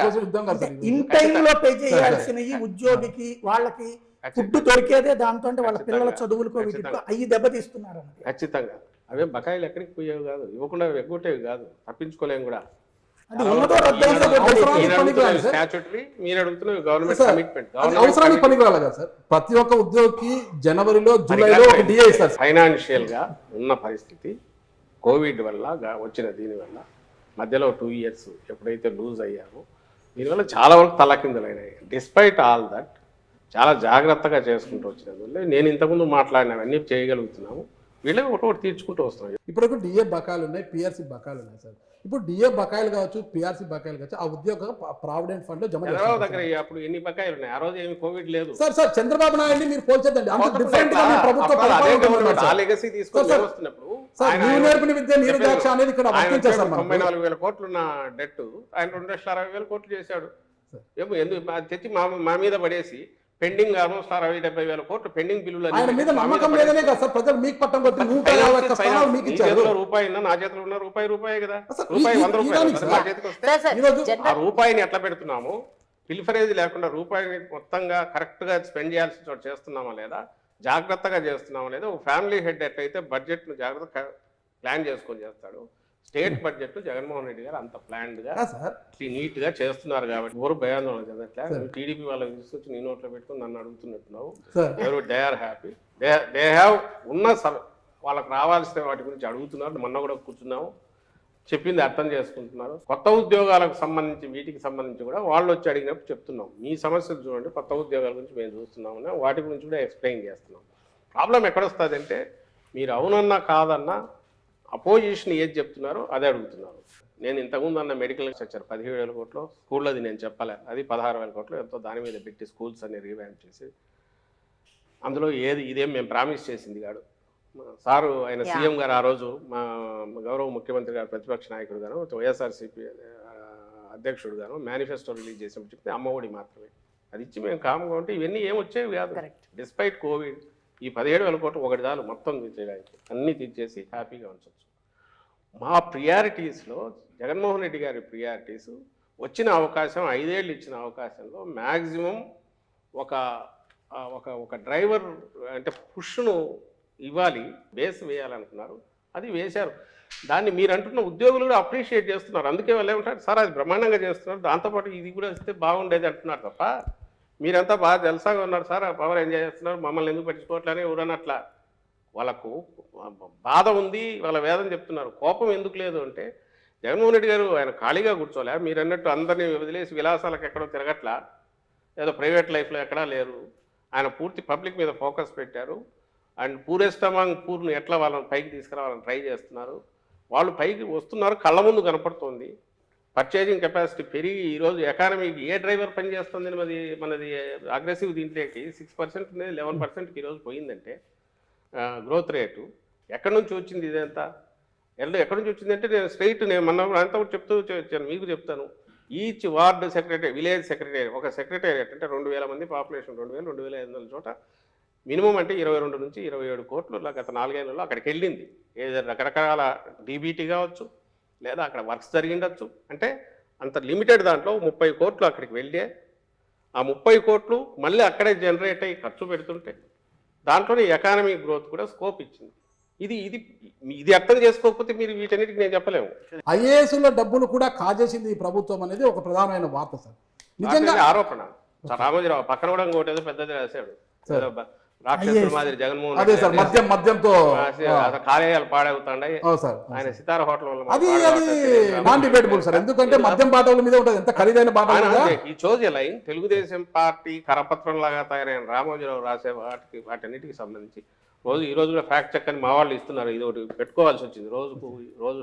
కోసం యుద్ధం కదా సార్ ఇది. ఇన్ టైంలో పే చేయాల్సిన ఈ ఉద్యోగికి వాళ్ళకి ఫుడ్ దొరికేదే దాంతో అంటే వాళ్ళ పిల్లల చదువులకో వీటికో అయ్యి దెబ్బతీస్తున్నారు అన్నది. ఖచ్చితంగా అవే బకాయిలు ఎక్కడికి పోయేవి కాదు, ఇవ్వకుండా ఎగ్గొట్టేవి కాదు, తప్పించుకోలేము కూడా. అంటే ఉన్నదో రద్దయితే స్టాచ్యూటరీ మీరు అడుగుతున్న గవర్నమెంట్ కమిట్మెంట్ అవసరానికి పనికిరాలి కదా సార్. ప్రతి ఒక్క ఉద్యోగికి జనవరిలో జూలైలో ఒక డిఏ ఇస్తారు. ఫైనాన్షియల్ గా ఉన్న పరిస్థితి కోవిడ్ వల్ల వచ్చిన దీనివల్ల మధ్యలో 2 years ఎప్పుడైతే లూజ్ అయ్యామో దీనివల్ల చాలా వరకు తలకిందులైనాయి. డిస్పైట్ ఆల్ దట్ చాలా జాగ్రత్తగా చేసుకుంటూ వచ్చినందువల్ల నేను ఇంతకుముందు మాట్లాడినవన్నీ చేయగలుగుతున్నాము. వీళ్ళే ఒకటి తీర్చుకుంటూ వస్తున్నాం. ఇప్పుడు డిఏ బకాయిలు ఉన్నాయి, పిఆర్సీ బకాయిలు ఉన్నాయి సార్. ఇప్పుడు డిఏ బకాయిలు కావచ్చు, పిఆర్సీ బకాయిలు కావచ్చు, ఆ ఉద్యోగ ప్రావిడెంట్ ఫండ్ లో జమ చంద్రబాబు దగ్గర అప్పుడు ఎన్ని బకాయిలు ఉన్నాయి? ఆ రోజు ఏమి కోవిడ్ లేదు సార్. సార్ చంద్రబాబు నాయుడు మీరు పోల్చొద్దండి, అంత డిఫరెంట్ గా మీ ప్రభుత్వం లెగసీ తీసుకొని వస్తున్నప్పుడు సార్ నీవు నేర్పిన విద్య నీరు ద్రాక్ష అనేది ఇక్కడ 94,000 కోట్లు ఉన్న డెట్ ఆయన 2,60,000 కోట్లు చేశాడు. ఏమో ఎందుకు తెచ్చి మా మీద పడేసి పెండింగ్ ఆల్మోస్ట్ 60,000-70,000 కోట్లు పెండింగ్ బిల్లులు ఆయన మీద నమ్మకం లేదనే కదా సార్ ప్రజలు మీకు పట్టం కొట్టి 150 స్థానాలు మీకు ఇచ్చారు. రూపాయి నా చేతిలో ఉన్న రూపాయి కదా, రూపాయి 100 రూపాయలు నా చేతికి వస్తే ఆ రూపాయిని ఎట్లా పెడుతున్నాము, పిల్ఫరేజ్ లేకుండా రూపాయిని మొత్తంగా కరెక్ట్ గా స్పెండ్ చేయాల్సిన చోట చేస్తున్నామా లేదా, జాగ్రత్తగా చేస్తున్నామా లేదా. ఒక ఫ్యామిలీ హెడ్ ఎట్లయితే బడ్జెట్ ను జాగ్రత్తగా ప్లాన్ చేసుకొని చేస్తాడు, స్టేట్ బడ్జెట్ జగన్మోహన్ రెడ్డి గారు అంత ప్లాన్డ్ గా నీట్ గా చేస్తున్నారు. కాబట్టి ఎవరు భయాందోళన చెందట్లే. టీడీపీ వాళ్ళకి తీసుకొచ్చి నీ నోట్లో పెట్టుకుని నన్ను అడుగుతున్నట్టున్నావు. ఎవరు they are happy, they have ఉన్న వాళ్ళకి రావాల్సిన వాటి గురించి అడుగుతున్నారు. మొన్న కూడా కూర్చున్నాము, చెప్పింది అర్థం చేసుకుంటున్నారు. కొత్త ఉద్యోగాలకు సంబంధించి వీటికి సంబంధించి కూడా వాళ్ళు వచ్చి అడిగినప్పుడు చెప్తున్నాం, మీ సమస్యలు చూడండి, కొత్త ఉద్యోగాల గురించి మేము చూస్తున్నామన్నా వాటి గురించి కూడా ఎక్స్ప్లెయిన్ చేస్తున్నాం. ప్రాబ్లం ఎక్కడొస్తుంది అంటే మీరు అవునన్నా కాదన్నా అపోజిషన్ ఏది చెప్తున్నారో అదే అడుగుతున్నారు. నేను ఇంతకుముందు అన్న మెడికల్ స్ట్రక్చర్ 17,000 కోట్లు స్కూల్లో అది నేను చెప్పలే, అది 16,000 కోట్లు ఎంతో దాని మీద పెట్టి స్కూల్స్ అన్ని రీవ్యాంప్ చేసి అందులో ఇదేం మేము ప్రామిస్ చేసింది కాదు సారు. ఆయన సీఎం గారు ఆ రోజు మా గౌరవ ముఖ్యమంత్రి గారు ప్రతిపక్ష నాయకుడు గాను వైఎస్ఆర్సీపీ అధ్యక్షుడు గాను మేనిఫెస్టో రిలీజ్ చేసినప్పుడు చెప్తే అమ్మఒడి మాత్రమే అది ఇచ్చి మేము కామ్గా ఉంటే ఇవన్నీ ఏం వచ్చేవి కాదు. డిస్పైట్ కోవిడ్ ఈ 17,000 కోట్లు ఒకటి చాలు మొత్తం తీసేయడానికి, అన్నీ తీసేసి హ్యాపీగా ఉంచవచ్చు. మా ప్రియారిటీస్లో జగన్మోహన్ రెడ్డి గారి ప్రియారిటీస్ వచ్చిన అవకాశం 5 ఏళ్ళు ఇచ్చిన అవకాశంలో మ్యాక్సిమం ఒక డ్రైవర్ అంటే పుష్ను ఇవ్వాలి, బేస్ వేయాలనుకున్నారు, అది వేశారు. దాన్ని మీరు అంటున్న ఉద్యోగులు కూడా అప్రిషియేట్ చేస్తున్నారు. అందుకే వాళ్ళు ఏమంటారు సార్ అది బ్రహ్మాండంగా చేస్తున్నారు, దాంతోపాటు ఇది కూడా ఇస్తే బాగుండేది అంటున్నారు తప్ప మీరంతా బాగా జల్సాగా ఉన్నారు సార్, పవర్ ఎంజాయ్ చేస్తున్నారు, మమ్మల్ని ఎందుకు పట్టించుకోవట్లనే ఎవరన్నట్లా. వాళ్ళకు బాధ ఉంది, వాళ్ళ వేదన చెప్తున్నారు. కోపం ఎందుకు లేదు అంటే జగన్మోహన్ రెడ్డి గారు ఆయన ఖాళీగా కూర్చోలే, మీరు అన్నట్టు అందరినీ వదిలేసి విలాసాలకు ఎక్కడో తిరగట్లా, ఏదో ప్రైవేట్ లైఫ్లో ఎక్కడా లేరు. ఆయన పూర్తి పబ్లిక్ మీద ఫోకస్ పెట్టారు. అండ్ పూరెస్ట్ అమాంగ్ పూర్ను ఎట్లా వాళ్ళని పైకి తీసుకురావాలని ట్రై చేస్తున్నారు. వాళ్ళు పైకి వస్తున్నారు, కళ్ళ ముందు కనపడుతుంది. పర్చేజింగ్ కెపాసిటీ పెరిగి ఈరోజు ఎకానమీకి ఏ డ్రైవర్ పనిచేస్తుంది మనది అగ్రెసివ్ దీంట్లోకి 6% ఉండేది 11%కి ఈరోజు పోయిందంటే గ్రోత్ రేటు ఎక్కడి నుంచి వచ్చింది ఇదంతా? ఎక్కడి నుంచి వచ్చిందంటే నేను మొన్న అంతా చెప్తూ వచ్చాను, మీకు చెప్తాను. Each ward secretary, village secretary, ఒక సెక్రటేరియట్ అంటే 2,000 మంది పాపులేషన్, 2,000-2,500 చోట మినిమం అంటే 22 నుంచి 27 కోట్లు గత 4 ఏళ్లలో అక్కడికి వెళ్ళింది. ఏదో రకరకాల డీబీటీ కావచ్చు, లేదా అక్కడ వర్క్స్ జరిగిండొచ్చు. అంటే అంత లిమిటెడ్ దాంట్లో 30 కోట్లు అక్కడికి వెళ్ళే, ఆ 30 కోట్లు మళ్ళీ అక్కడే జనరేట్ అయ్యి ఖర్చు పెడుతుంటే దాంట్లోనే ఎకానమిక్ గ్రోత్ కూడా స్కోప్ ఇచ్చింది. ఇది అర్థం చేసుకోకపోతే మీరు వీటన్నిటికి నేను చెప్పలేము. ఐఏఎస్ల డబ్బులు కూడా కాజేసింది ఈ ప్రభుత్వం అనేది ఒక ప్రధానమైన వార్త సార్. నిజంగా ఆరోపణ. రామోజీరావు పక్కన కూడా ఇంకోటి ఏదో పెద్దది రాశాడు, రాక్షసుల మాదిరి జగన్మోహన్ మద్యంతో కార్యాలయాలు పాడవుతాయి ఆయన సితార హోటల్ వల్ల. అది నాన్ డిబేటబుల్ సార్, ఎందుకంటే మద్యం బాటల మీద ఉంటుంది, ఎంత ఖరీదైన బాట. ఈ చోజ్ లైన్ తెలుగుదేశం పార్టీ కరపత్రం లాగా తయారైన రామోజీరావు రాసే వాటన్నిటికి సంబంధించి ఈ రోజు కూడా ఫ్యాక్ట్ చెక్ అని మా వాళ్ళు ఇస్తున్నారు. ఇది ఒకటి పెట్టుకోవాల్సి వచ్చింది. రోజు